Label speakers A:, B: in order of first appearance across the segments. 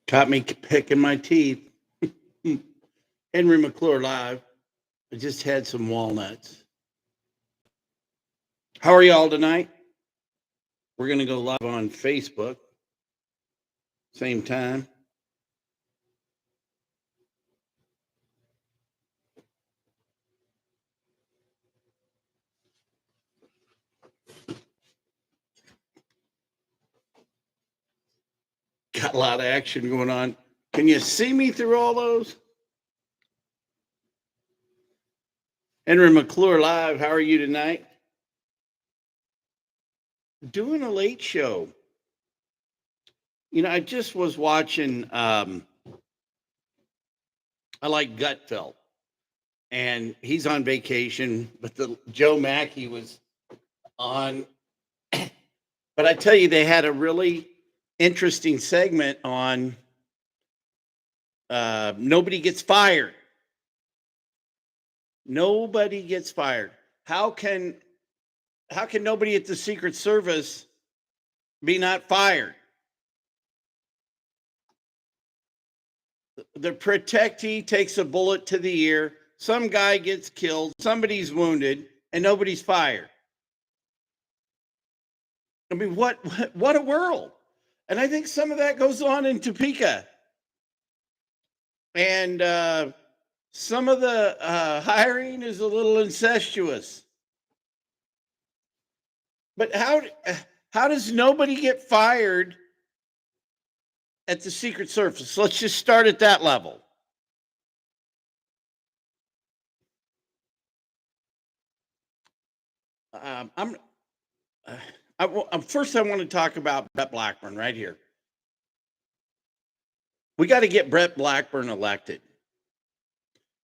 A: Caught me picking my teeth. Henry McClure live. I just had some walnuts. How are y'all tonight? We're going to go live on Facebook. Same time. Got a lot of action going on. Can you see me through all those? Henry McClure live. How are you tonight? Doing a late show. You know, I just was watching, I like Gutfeld, and he's on vacation, but the Joe Mackey was on. But I tell you, they had a really interesting segment on nobody gets fired. Nobody gets fired. How can nobody at the Secret Service be not fired? The protectee takes a bullet to the ear. Some guy gets killed. Somebody's wounded, and nobody's fired. I mean, what a world. And I think some of that goes on in Topeka. And some of the hiring is a little incestuous. But how does nobody get fired at the Secret Service? Let's just start at that level. First, I want to talk about Brett Blackburn right here. We got to get Brett Blackburn elected.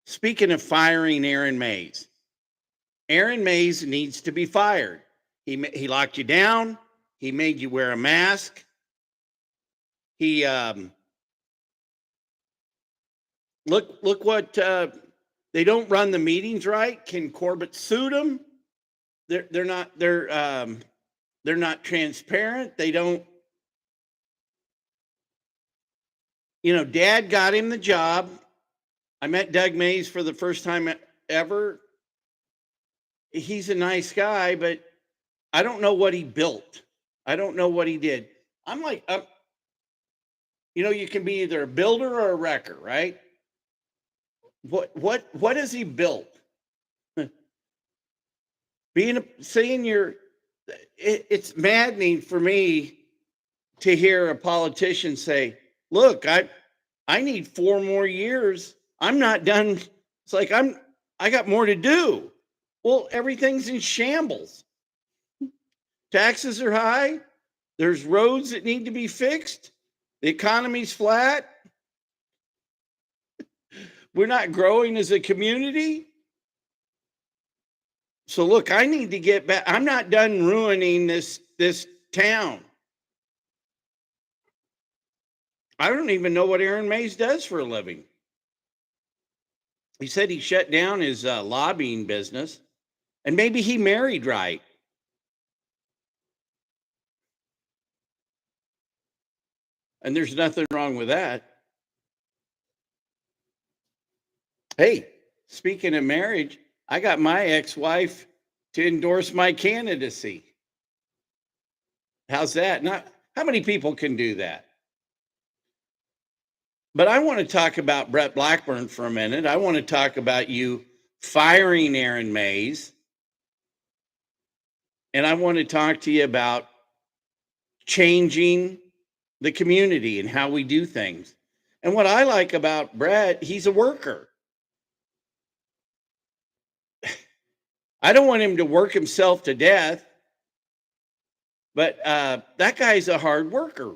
A: Speaking of firing Aaron Mays, Aaron Mays needs to be fired. He locked you down. He made you wear a mask. He look what they don't run the meetings right. Can Corbett sue them? They're not transparent. They don't. You know, Dad got him the job. I met Doug Mays for the first time ever. He's a nice guy, but I don't know what he built. I don't know what he did. I'm like, you know, you can be either a builder or a wrecker, right? What has he built? It's maddening for me to hear a politician say, look, I need 4 more years. I'm not done. It's like I got more to do. Well, everything's in shambles. Taxes are high. There's roads that need to be fixed. The economy's flat. We're not growing as a community. So look, I need to get back. I'm not done ruining this town. I don't even know what Aaron Mays does for a living. He said he shut down his lobbying business, and maybe he married right. And there's nothing wrong with that. Hey, speaking of marriage, I got my ex-wife to endorse my candidacy. How's that? Not how many people can do that? But I want to talk about Brett Blackburn for a minute. I want to talk about you firing Aaron Mays. And I want to talk to you about changing the community and how we do things. And what I like about Brett, he's a worker. I don't want him to work himself to death, but that guy's a hard worker.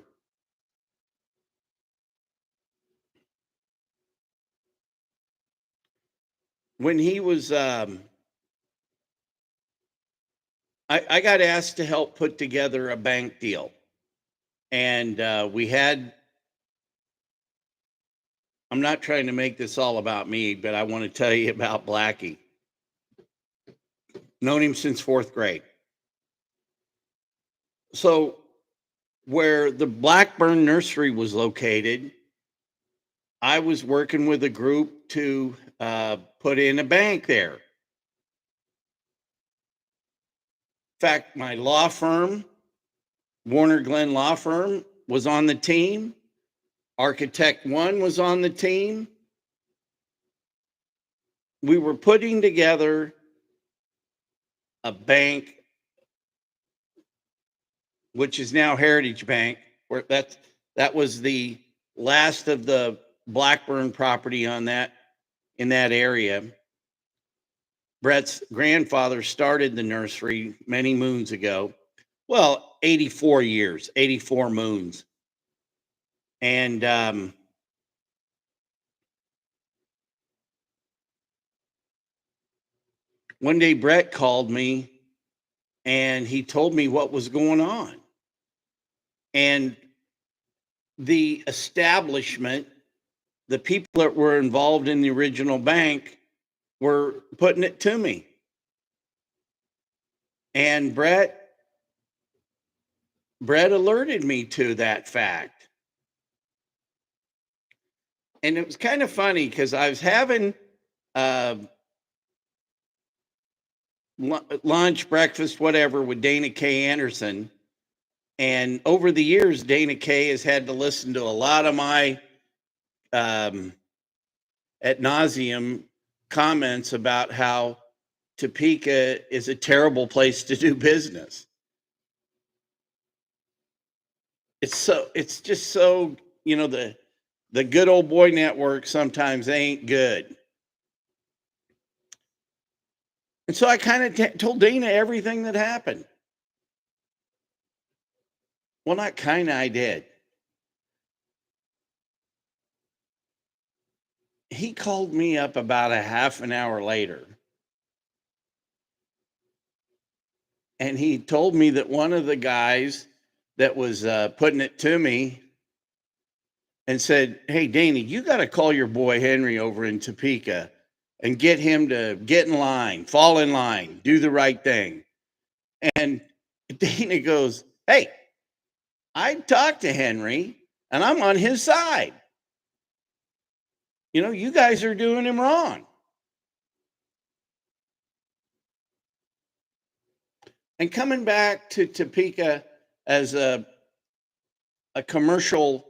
A: When he was, I got asked to help put together a bank deal. And we had, I'm not trying to make this all about me, but I want to tell you about Blackie. Known him since 4th grade. So where the Blackburn Nursery was located, I was working with a group to put in a bank there. In fact, my law firm, Warner Glenn Law Firm, was on the team. Architect One was on the team. We were putting together a bank, which is now Heritage Bank, where that was the last of the Blackburn property on that in that area. Brett's grandfather started the nursery many moons ago. Well, 84 years, 84 moons. And one day Brett called me and he told me what was going on. And the establishment, the people that were involved in the original bank, were putting it to me. And Brett alerted me to that fact. And it was kind of funny because I was having lunch, breakfast, whatever, with Dana K. Anderson. And over the years, Dana K. has had to listen to a lot of my ad nauseum comments about how Topeka is a terrible place to do business. It's just so, the good old boy network sometimes ain't good. And so I kind of told Dana everything that happened. Well, not kind of, I did. He called me up about a half an hour later. And he told me that one of the guys that was putting it to me and said, "Hey, Dana, you got to call your boy Henry over in Topeka and get him to get in line, fall in line, do the right thing." And Dana goes, "Hey, I talked to Henry and I'm on his side. You guys are doing him wrong." And coming back to Topeka as a commercial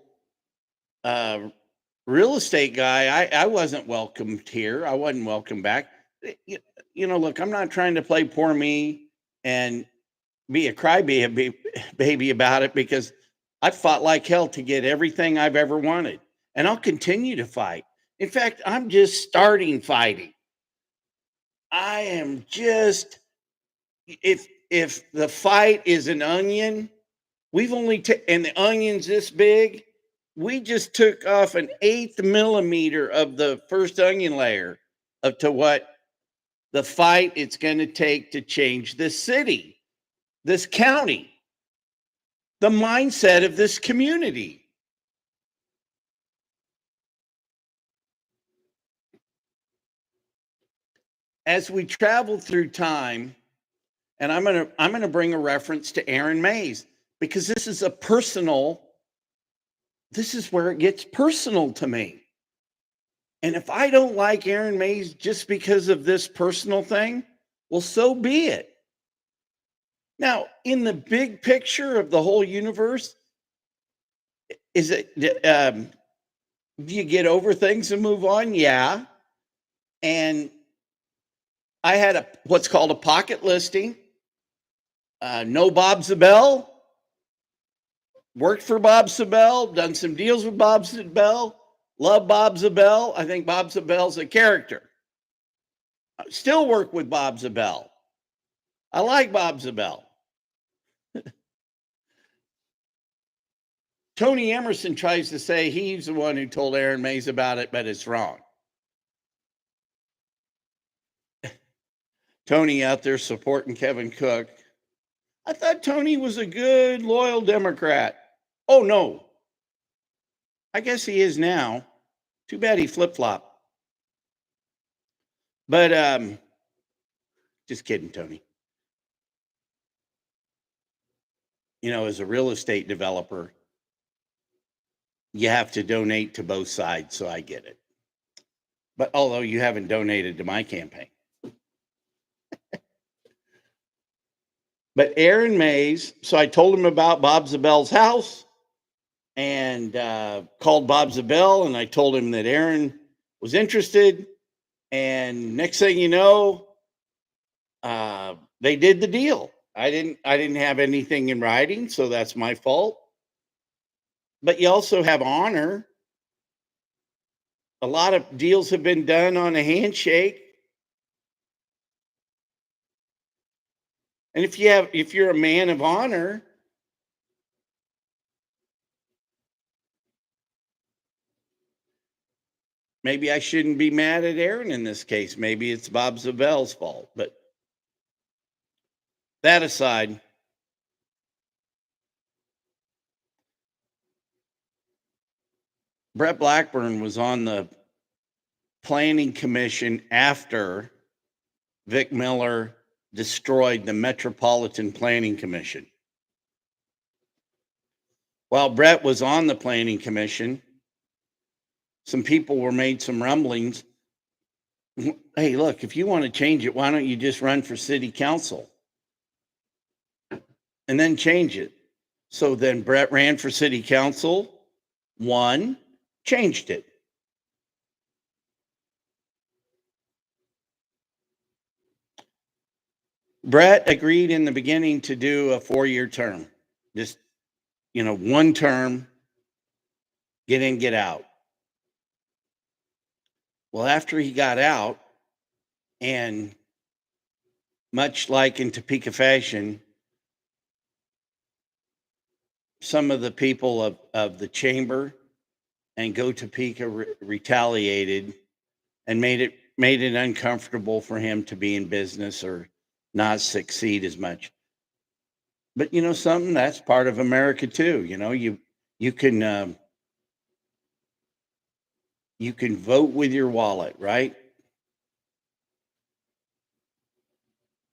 A: real estate guy, I wasn't welcomed here. I wasn't welcome back. Look, I'm not trying to play poor me and be a crybaby about it, because I fought like hell to get everything I've ever wanted, and I'll continue to fight. In fact, I'm just starting fighting. I am just, if the fight is an onion, we've only and the onion's this big. We just took off an 1/8 millimeter of the first onion layer to what the fight it's going to take to change this city, this county, the mindset of this community. As we travel through time, and I'm going to bring a reference to Aaron Mays, because this is where it gets personal to me. And if I don't like Aaron Mays just because of this personal thing, well, so be it. Now, in the big picture of the whole universe, is it, do you get over things and move on? Yeah. And I had what's called a pocket listing. Know Bob Zabel, worked for Bob Zabel, done some deals with Bob Zabel, love Bob Zabel. I think Bob Zabel's a character. I still work with Bob Zabel. I like Bob Zabel. Tony Emerson tries to say he's the one who told Aaron Mays about it, but it's wrong. Tony out there supporting Kevin Cook. I thought Tony was a good, loyal Democrat. Oh, no. I guess he is now. Too bad he flip-flopped. But just kidding, Tony. As a real estate developer, you have to donate to both sides, so I get it. But although you haven't donated to my campaign. But Aaron Mays, so I told him about Bob Zabel's house and called Bob Zabel, and I told him that Aaron was interested. And next thing you know, they did the deal. I didn't have anything in writing, so that's my fault. But you also have honor. A lot of deals have been done on a handshake. And if you're a man of honor, maybe I shouldn't be mad at Aaron in this case. Maybe it's Bob Zabel's fault. But that aside, Brett Blackburn was on the planning commission after Vic Miller destroyed the Metropolitan Planning Commission. While Brett was on the planning commission, some people were made some rumblings. Hey, look, if you want to change it, why don't you just run for city council and then change it? So then Brett ran for city council, won, changed it. Brett agreed in the beginning to do a 4-year term. Just, one term, get in, get out. Well, after he got out, and much like in Topeka fashion, some of the people of the chamber and Go Topeka retaliated and made it uncomfortable for him to be in business or not succeed as much. But something, that's part of America too. You can vote with your wallet, right?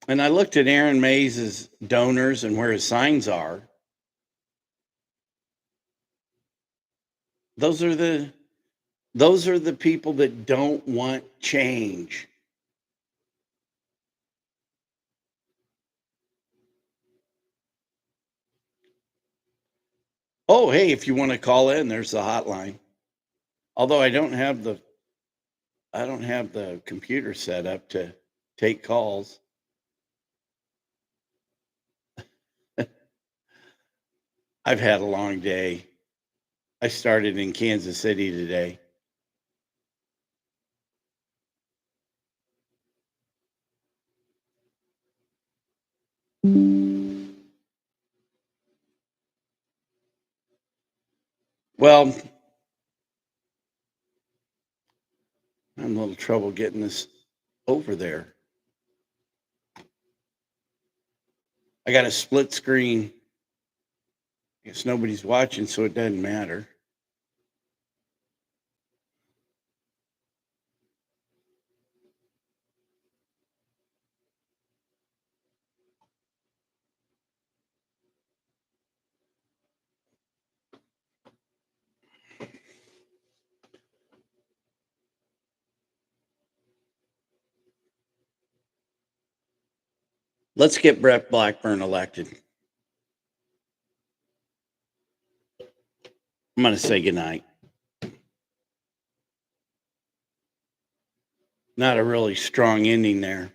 A: And I looked at Aaron Mays' donors and where his signs are. Those are the people that don't want change. Oh, hey, if you want to call in, there's the hotline. Although I don't have the computer set up to take calls. I've had a long day. I started in Kansas City today. Well, I'm having a little trouble getting this over there. I got a split screen. I guess nobody's watching, so it doesn't matter. Let's get Brett Blackburn elected. I'm going to say goodnight. Not a really strong ending there.